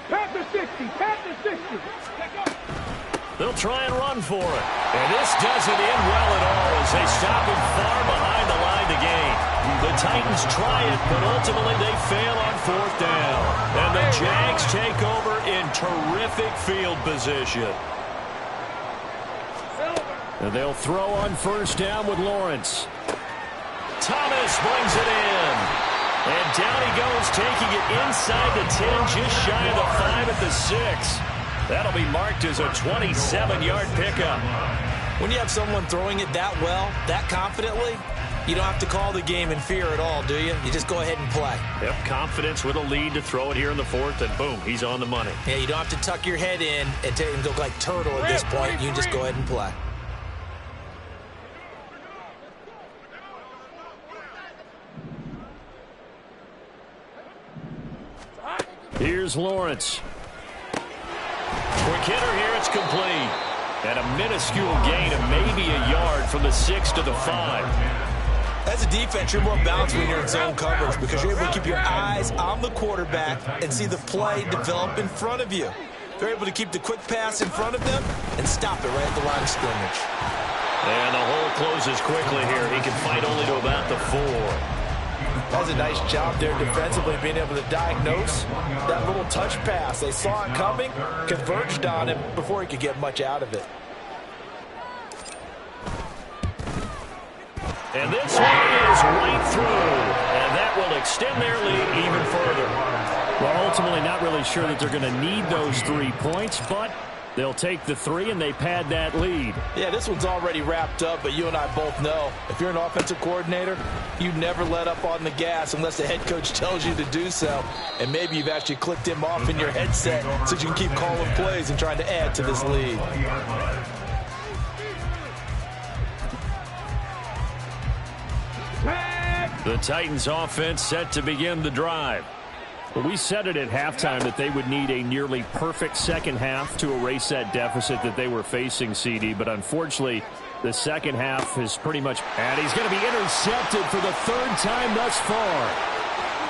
Pat the 60, pat the 60. They'll try and run for it. And this doesn't end well at all as they stop him far behind the line to gain. The Titans try it, but ultimately they fail on 4th down. And the Jags take over in terrific field position. And they'll throw on first down with Lawrence. Thomas brings it in. And down he goes, taking it inside the 10, just shy of the 5 at the 6. That'll be marked as a 27-yard pickup. When you have someone throwing it that well, that confidently, you don't have to call the game in fear at all, do you? You just go ahead and play. Yep, confidence with a lead to throw it here in the 4th, and boom, he's on the money. Yeah, you don't have to tuck your head in and go like turtle at this point. You just go ahead and play. Here's Lawrence. Quick hitter here, it's complete. And a minuscule gain of maybe a yard from the 6 to the 5. As a defense, you're more balanced when you're in zone coverage because you're able to keep your eyes on the quarterback and see the play develop in front of you. They're able to keep the quick pass in front of them and stop it right at the line of scrimmage. And the hole closes quickly here. He can fight only to about the 4. That's a nice job there defensively, being able to diagnose that little touch pass. They saw it coming, converged on him before he could get much out of it. And this one is right through. And that will extend their lead even further. Well, ultimately not really sure that they're going to need those 3 points, but they'll take the 3 and they pad that lead. Yeah, this one's already wrapped up, but you and I both know if you're an offensive coordinator, you never let up on the gas unless the head coach tells you to do so. And maybe you've actually clicked him off in your headset so you can keep calling plays and trying to add to this lead. The Titans offense set to begin the drive. Well, we said it at halftime that they would need a nearly perfect second half to erase that deficit that they were facing, CD. But unfortunately, the second half is pretty much... And he's going to be intercepted for the 3rd time thus far.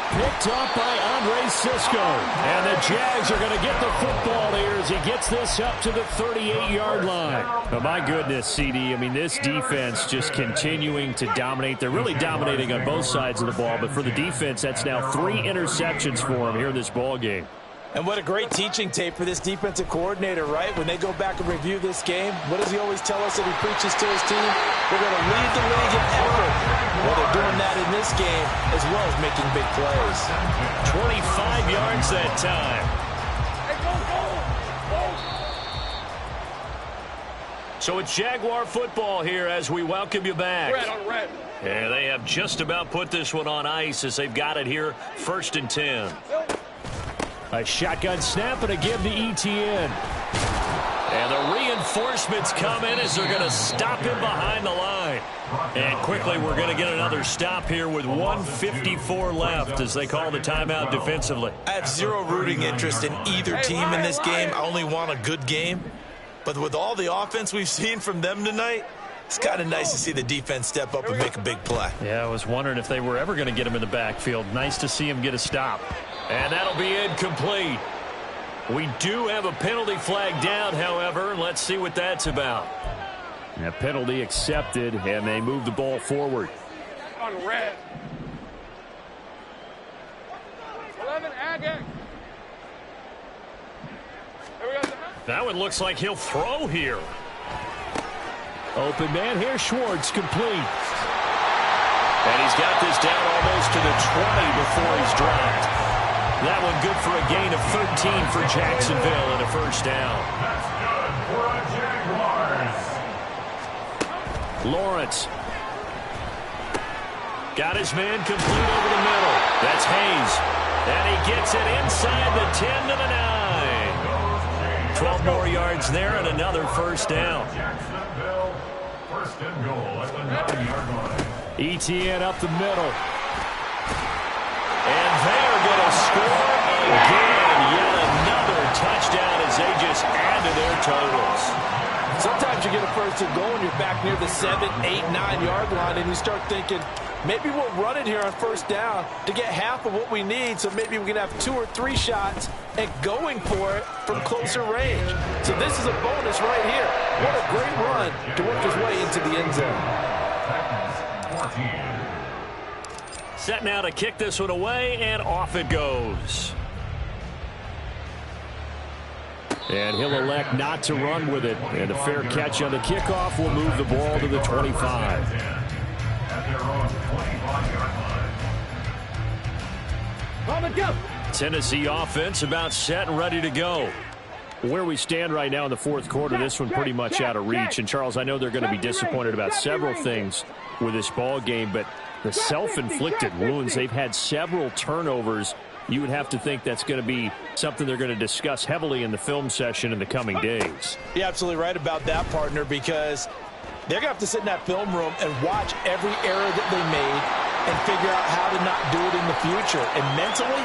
Picked up by Andre Cisco. And the Jags are going to get the football here as he gets this up to the 38-yard line. Oh, my goodness, CD. I mean, this defense just continuing to dominate. They're really dominating on both sides of the ball. But for the defense, that's now 3 interceptions for them here in this ball game. And what a great teaching tape for this defensive coordinator, right? When they go back and review this game, what does he always tell us that he preaches to his team? We're going to lead the league in effort. Well, they're doing that in this game as well as making big plays. 25 yards that time. So it's Jaguar football here as we welcome you back. Red. And they have just about put this one on ice as they've got it here, 1st and 10. A shotgun snap and a give to Etienne. And the reinforcements come in as they're going to stop him behind the line. And quickly we're going to get another stop here with 1:54 left as they call the timeout defensively. I have zero rooting interest in either team in this game. I only want a good game. But with all the offense we've seen from them tonight, it's kind of nice to see the defense step up and make a big play. Yeah, I was wondering if they were ever going to get him in the backfield. Nice to see him get a stop. And that'll be incomplete. We do have a penalty flag down, however. Let's see what that's about. A penalty accepted, and they move the ball forward. On red. 11, Agate. That one looks like he'll throw here. Open man here, Schwartz, complete. And he's got this down almost to the 20 before he's dropped. That one good for a gain of 13 for Jacksonville and a first down. That's good for a Jaguars. Lawrence. Got his man complete over the middle. That's Hayes. And he gets it inside the 10 to the 9. 12 more yards there and another first down. Jacksonville, 1st and goal at the 9-yard line. Etienne up the middle. And they're going to score again. Yet another touchdown as they just add to their totals. Sometimes you get a 1st and goal and you're back near the 7, 8, 9-yard line and you start thinking, maybe we'll run it here on 1st down to get half of what we need, so maybe we can have 2 or 3 shots and going for it from closer range. So this is a bonus right here. What a great run to work his way into the end zone. Set now to kick this one away, and off it goes. And he'll elect not to run with it. And a fair catch on the kickoff will move the ball to the 25. At their own 25-yard line. Tennessee offense about set and ready to go. Where we stand right now in the fourth quarter, this one pretty much out of reach. And, Charles, I know they're going to be disappointed about several things with this ball game, but the self-inflicted wounds, they've had several turnovers. You would have to think that's going to be something they're going to discuss heavily in the film session in the coming days. You're absolutely right about that, partner, because they're going to have to sit in that film room and watch every error that they made and figure out how to not do it in the future. And mentally,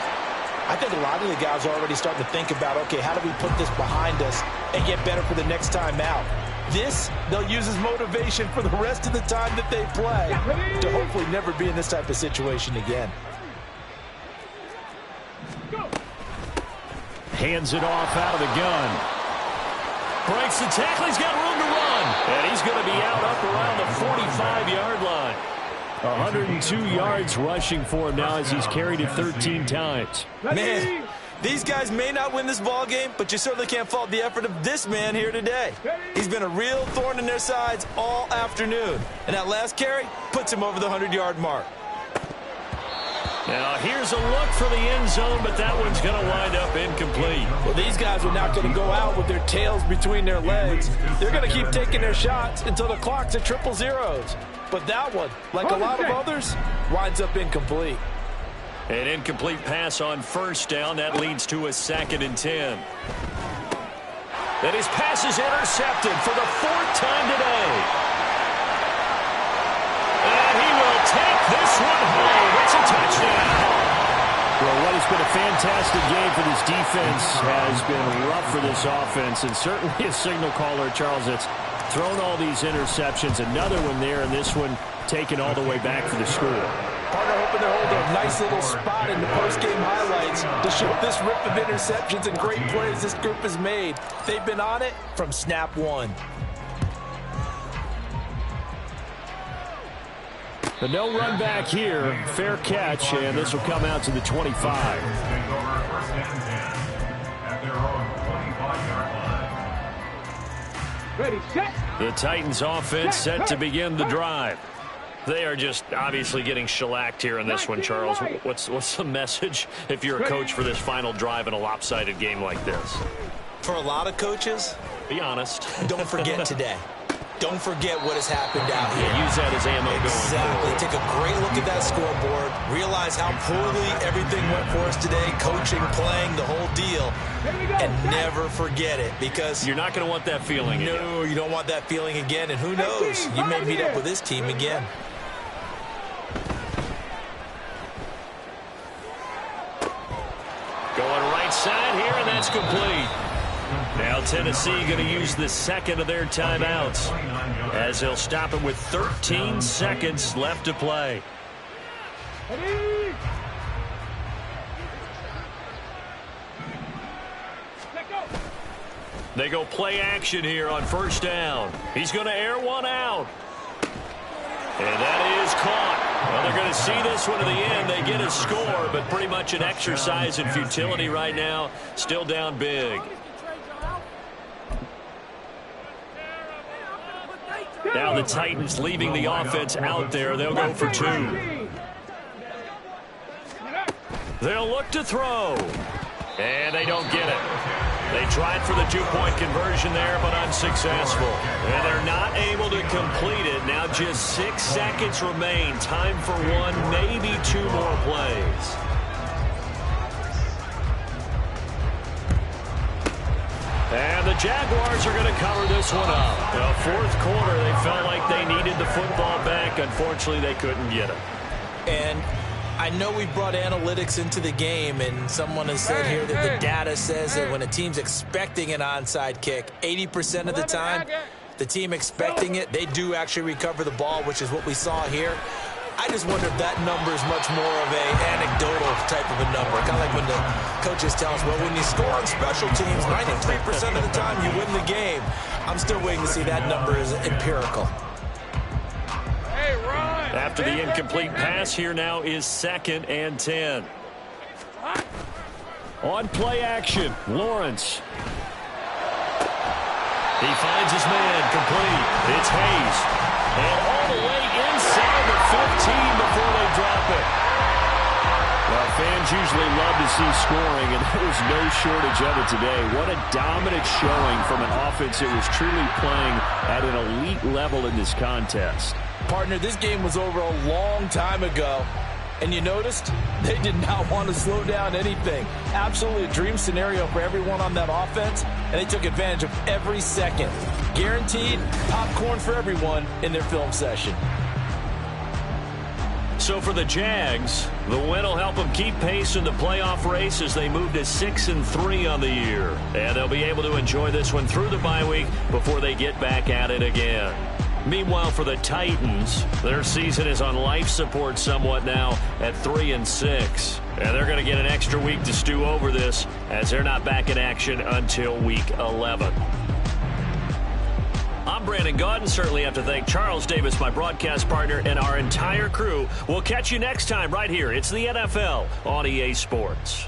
I think a lot of the guys are already starting to think about, okay, how do we put this behind us and get better for the next time out? This, they'll use as motivation for the rest of the time that they play to hopefully never be in this type of situation again. Hands it off out of the gun. Breaks the tackle. He's got room to run. And he's going to be out up around the 45-yard line. 102 yards rushing for him now as he's carried it 13 times. Man, these guys may not win this ball game, but you certainly can't fault the effort of this man here today. He's been a real thorn in their sides all afternoon. And that last carry puts him over the 100-yard mark. Now here's a look for the end zone, but that one's going to wind up incomplete. Well, these guys are not going to go out with their tails between their legs. They're going to keep taking their shots until the clock's at triple zeros. But that one, like a lot of others, winds up incomplete. An incomplete pass on first down. That leads to a 2nd and 10. And his pass is intercepted for the 4th time today. And he will take this one home. It's a touchdown. Well, what has been a fantastic game for this defense has been rough for this offense, and certainly a signal caller, Charles, that's thrown all these interceptions. Another one there, and this one taken all the way back for the score. Partner hoping they're holding a nice little spot in the post-game highlights to show this rip of interceptions and great plays this group has made. They've been on it from snap one. But no run back here. Fair catch, and this will come out to the 25. At their own 25-yard line. Ready, set. The Titans offense set to begin the drive. They are just obviously getting shellacked here in this one, Charles. What's the message if you're a coach for this final drive in a lopsided game like this? For a lot of coaches, Be honest. don't forget today. Don't forget what has happened out here. Use that as ammo Exactly. going forward. Take a great look at that scoreboard. Realize how poorly everything went for us today. Coaching, playing, the whole deal. And never forget it, because You're not going to want that feeling again. no, you don't want that feeling again. And who knows? You may meet up with this team again. Going right side here, and that's complete. Now Tennessee going to use the 2nd of their timeouts as they'll stop it with 13 seconds left to play. Ready. Let go. They go play action here on first down. He's going to air one out. And that is caught. Well, they're going to see this one to the end. They get a score, but pretty much an exercise in futility right now. Still down big. Now the Titans leaving the offense out there. They'll go for 2. They'll look to throw. And they don't get it. They tried for the 2-point conversion there, but unsuccessful. And they're not able to complete it. Now just 6 seconds remain. Time for 1, maybe 2 more plays. And the Jaguars are going to cover this one up. The fourth quarter, they felt like they needed the football back. Unfortunately, they couldn't get it. And I know we brought analytics into the game, and someone has said here that the data says that when a team's expecting an onside kick, 80% of the time, the team expecting it, they do actually recover the ball, which is what we saw here. I just wonder if that number is much more of a anecdotal type of a number. Kind of like when the coaches tell us, well, when you score on special teams, 93% of the time you win the game. I'm still waiting to see that number is empirical. After the incomplete pass, here now is 2nd and 10. On play action, Lawrence. He finds his man, complete. It's Hayes. And all the way inside the 15 before they drop it. Well, fans usually love to see scoring, and there was no shortage of it today. What a dominant showing from an offense that was truly playing at an elite level in this contest. Partner, this game was over a long time ago. And you noticed they did not want to slow down anything. Absolutely a dream scenario for everyone on that offense, and they took advantage of every second. Guaranteed popcorn for everyone in their film session. So for the Jags, the win will help them keep pace in the playoff race as they move to 6-3 on the year. And they'll be able to enjoy this one through the bye week before they get back at it again. Meanwhile, for the Titans, their season is on life support somewhat now at 3-6. And they're going to get an extra week to stew over this as they're not back in action until week 11. I'm Brandon Gaudin. Certainly have to thank Charles Davis, my broadcast partner, and our entire crew. We'll catch you next time right here. It's the NFL on EA Sports.